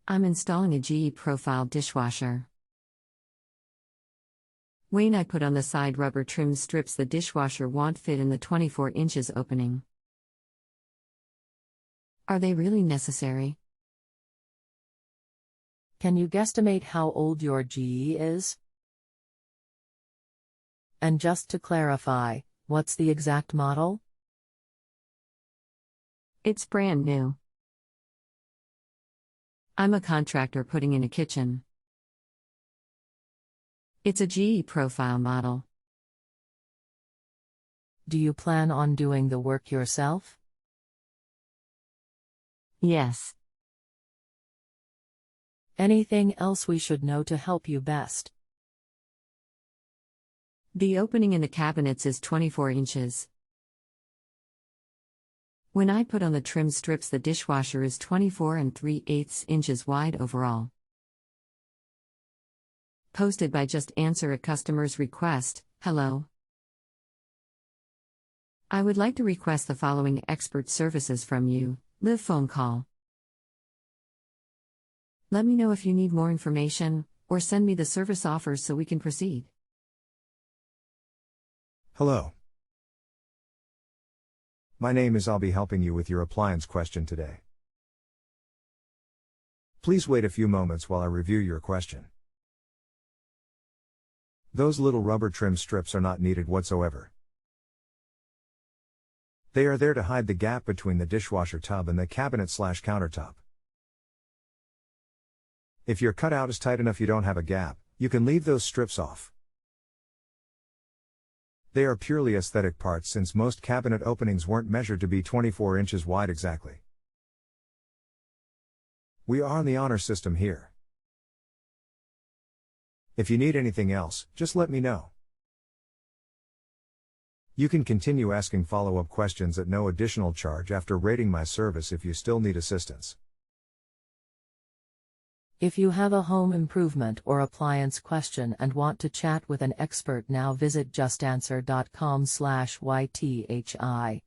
I'm installing a GE profile dishwasher. Whaen I put on the side rubber trim strips the dishwasher won't fit in the 24 inches opening. Are they really necessary? Can you guesstimate how old your GE is? And just to clarify, what's the exact model? It's brand new. I'm a contractor putting in a kitchen. It's a GE profile model. Do you plan on doing the work yourself? Yes. Anything else we should know to help you best? The opening in the cabinets is 24 inches. When I put on the trim strips, the dishwasher is 24 3/8 inches wide overall. Posted by JustAnswer a customer's request. Hello. I would like to request the following expert services from you. Live phone call. Let me know if you need more information, or send me the service offers so we can proceed. Hello. My name is. I'll be helping you with your appliance question today. Please wait a few moments while I review your question. Those little rubber trim strips are not needed whatsoever. They are there to hide the gap between the dishwasher tub and the cabinet/countertop. If your cutout is tight enough you don't have a gap, you can leave those strips off. They are purely aesthetic parts since most cabinet openings weren't measured to be 24 inches wide exactly. We are on the honor system here. If you need anything else, just let me know. You can continue asking follow-up questions at no additional charge after rating my service if you still need assistance. If you have a home improvement or appliance question and want to chat with an expert now, visit justanswer.com/YTHI.